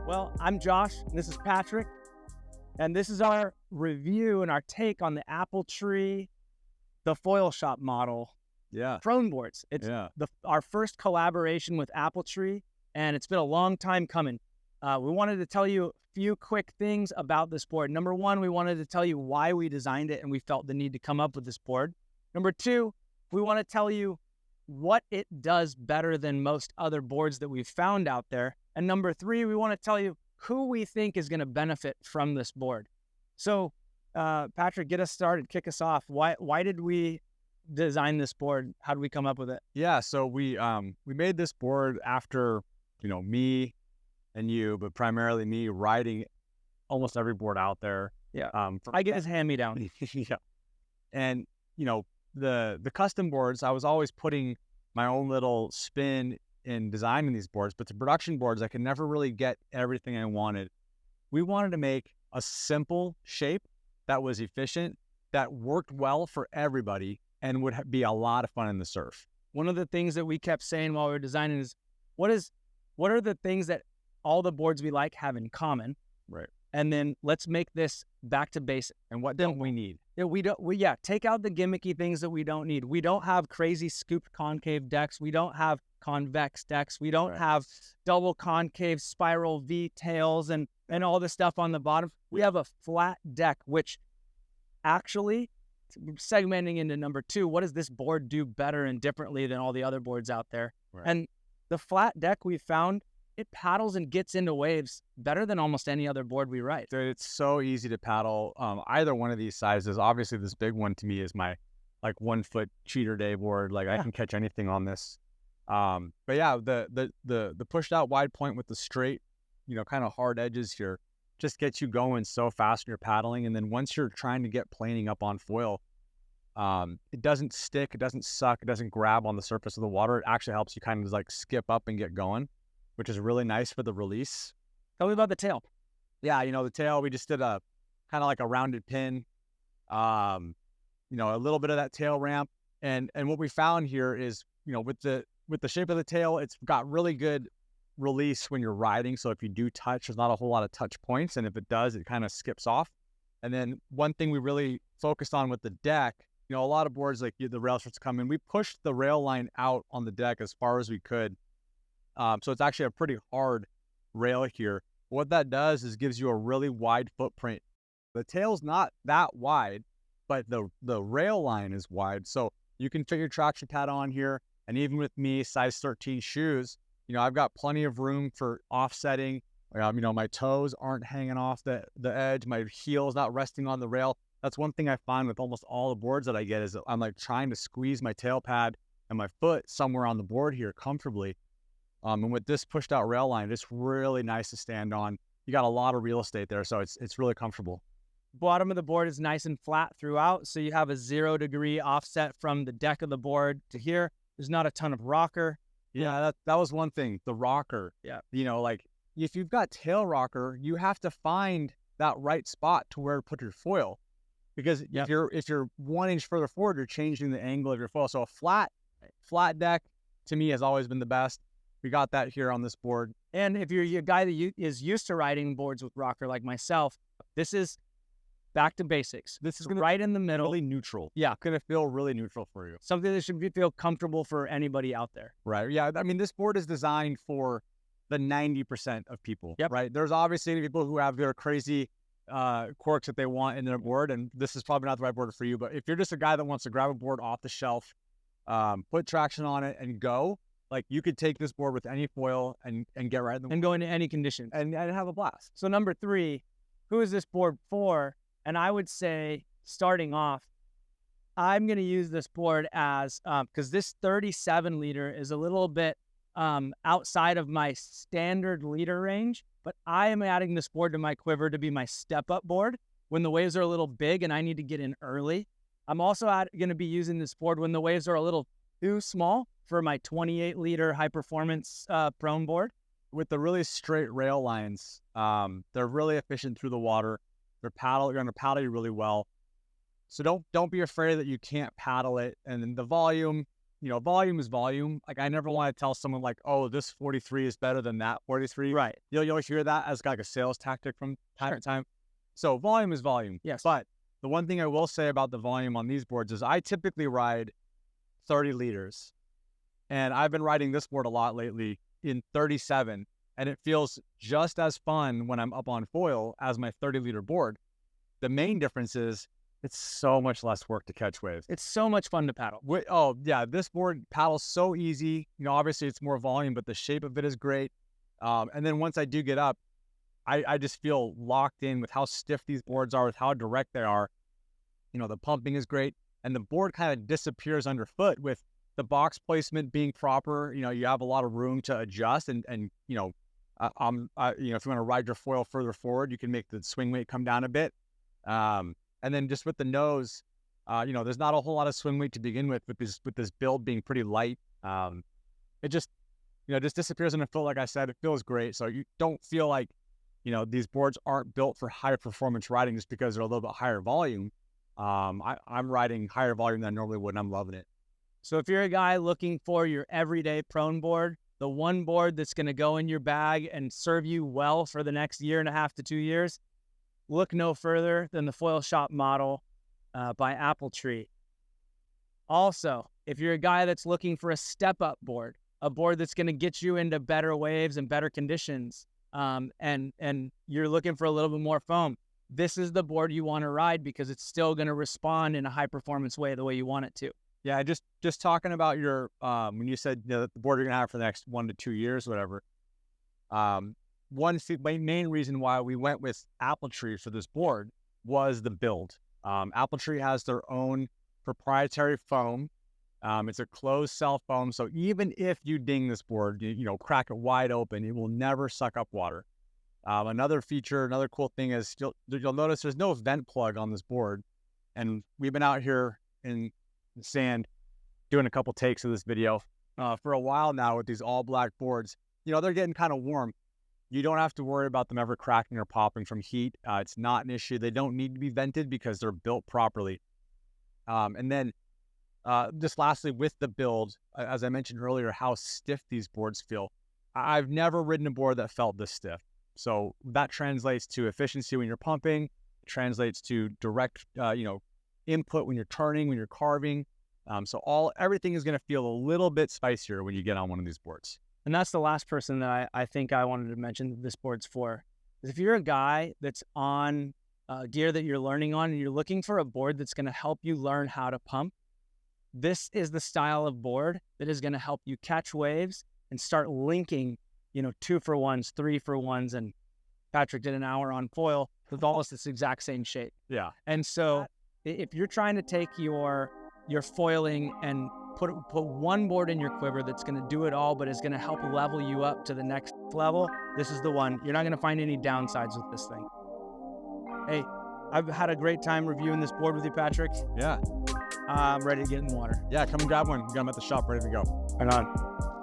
Well, I'm Josh, and this is Patrick, and this is our review and our take on the AppleTree, the foil shop model prone boards. It's our first collaboration with AppleTree, and it's been a long time coming. We wanted to tell you a few quick things about this board. Number one, we wanted to tell you why we designed it and we felt the need to come up with this board. Number two, we want to tell you what it does better than most other boards that we've found out there. And number three, we want to tell you who we think is going to benefit from this board. So, Patrick, get us started, kick us off. Why did we design this board? How did we come up with it? Yeah, so we made this board after, me and you, but primarily me riding almost every board out there. Yeah, I get his hand-me-down. Yeah. And, the custom boards, I was always putting my own little spin in designing these boards, but the production boards, I could never really get everything I wanted. We wanted to make a simple shape that was efficient, that worked well for everybody, and would be a lot of fun in the surf. One of the things that we kept saying while we were designing is, what are the things that all the boards we like have in common? Right. And then let's make this back to basic. And what don't we need? Yeah, take out the gimmicky things that we don't need. We don't have crazy scooped concave decks. We don't have convex decks. We don't have double concave spiral V tails and all this stuff on the bottom. We have a flat deck, which actually, segmenting into number two, what does this board do better and differently than all the other boards out there? Right. And the flat deck we found, it paddles and gets into waves better than almost any other board we ride. Dude, it's so easy to paddle. Either one of these sizes. Obviously, this big one to me is my 1 foot cheater day board. I can catch anything on this. But yeah, the pushed out wide point with the straight, kind of hard edges here just gets you going so fast when you're paddling. And then once you're trying to get planing up on foil, it doesn't stick, it doesn't suck, it doesn't grab on the surface of the water. It actually helps you kind of skip up and get going, which is really nice for the release. Tell me about the tail. Yeah, the tail, we just did a kind of like a rounded pin, a little bit of that tail ramp. And what we found here is, with the shape of the tail, it's got really good release when you're riding. So if you do touch, there's not a whole lot of touch points. And if it does, it kind of skips off. And then one thing we really focused on with the deck, a lot of boards, the rail starts to come in, we pushed the rail line out on the deck as far as we could. So it's actually a pretty hard rail here. What that does is gives you a really wide footprint. The tail's not that wide, but the rail line is wide. So you can fit your traction pad on here. And even with me, size 13 shoes, I've got plenty of room for offsetting. My toes aren't hanging off the edge. My heel is not resting on the rail. That's one thing I find with almost all the boards that I get is that I'm trying to squeeze my tail pad and my foot somewhere on the board here comfortably. And with this pushed out rail line, it's really nice to stand on. You got a lot of real estate there, so it's really comfortable. Bottom of the board is nice and flat throughout, so you have a 0 degree offset from the deck of the board to here. There's not a ton of rocker. Yeah, that was one thing, the rocker. Yeah. If you've got tail rocker, you have to find that right spot to where to put your foil. Because if you're 1 inch further forward, you're changing the angle of your foil. So a flat deck, to me, has always been the best. We got that here on this board. And if you're a guy that is used to riding boards with rocker like myself, this is back to basics. This is right in the middle. Really neutral. Yeah. It's going to feel really neutral for you. Something that should feel comfortable for anybody out there. Right. Yeah. I mean, this board is designed for the 90% of people. Yep. Right. There's obviously people who have their crazy quirks that they want in their board, and this is probably not the right board for you. But if you're just a guy that wants to grab a board off the shelf, put traction on it and go, you could take this board with any foil and get right in the and go into any condition and have a blast. So number three, who is this board for? And I would say, starting off, I'm going to use this board as, because this 37 liter is a little bit outside of my standard liter range, but I am adding this board to my quiver to be my step-up board when the waves are a little big and I need to get in early. I'm also going to be using this board when the waves are a little too small for my 28 liter high-performance prone board. With the really straight rail lines, they're really efficient through the water. You're going to paddle you really well. So don't be afraid that you can't paddle it. And then the volume, volume is volume. Like I never want to tell someone like, oh, this 43 is better than that 43. Right. You'll hear that as like a sales tactic from time to time. So volume is volume. Yes. But the one thing I will say about the volume on these boards is I typically ride 30 liters. And I've been riding this board a lot lately in 37. And it feels just as fun when I'm up on foil as my 30-liter board. The main difference is it's so much less work to catch waves. It's so much fun to paddle. Oh, yeah. This board paddles so easy. Obviously it's more volume, but the shape of it is great. And then once I do get up, I just feel locked in with how stiff these boards are, with how direct they are. The pumping is great. And the board kind of disappears underfoot with the box placement being proper. You have a lot of room to adjust. And if you want to ride your foil further forward, you can make the swing weight come down a bit. And then just with the nose, there's not a whole lot of swing weight to begin with this build being pretty light. It just disappears in the foot. Like I said, it feels great. So you don't feel like, these boards aren't built for higher performance riding just because they're a little bit higher volume. I'm riding higher volume than I normally would, and I'm loving it. So if you're a guy looking for your everyday prone board, the one board that's going to go in your bag and serve you well for the next 1.5 to 2 years, look no further than the Foil Shop model by AppleTree. Also, if you're a guy that's looking for a step-up board, a board that's going to get you into better waves and better conditions, and you're looking for a little bit more foam, this is the board you want to ride because it's still going to respond in a high-performance way the way you want it to. Yeah, just talking about your when you said the board you're going to have for the next 1 to 2 years, whatever. One main reason why we went with AppleTree for this board was the build. AppleTree has their own proprietary foam. It's a closed cell foam, so even if you ding this board, crack it wide open, it will never suck up water. Another cool thing is you'll notice there's no vent plug on this board, and we've been out here in the sand doing a couple takes of this video for a while now with these all black boards. They're getting kind of warm. You don't have to worry about them ever cracking or popping from heat. It's not an issue. They don't need to be vented because they're built properly. And then just lastly, with the build, as I mentioned earlier, how stiff these boards feel. I've never ridden a board that felt this stiff. So that translates to efficiency when you're pumping, translates to direct, input when you're turning, when you're carving. So everything is going to feel a little bit spicier when you get on one of these boards. And that's the last person that I think I wanted to mention this board's for. Is if you're a guy that's on gear that you're learning on and you're looking for a board that's going to help you learn how to pump, this is the style of board that is going to help you catch waves and start linking, 2-for-1s, 3-for-1s, and Patrick did an hour on foil with almost this exact same shape. Yeah. And so if you're trying to take your foiling and put one board in your quiver that's going to do it all, but is going to help level you up to the next level, this is the one. You're not going to find any downsides with this thing. Hey, I've had a great time reviewing this board with you, Patrick. Yeah. I'm ready to get in the water. Yeah, come and grab one. We got them at the shop ready to go. Right on.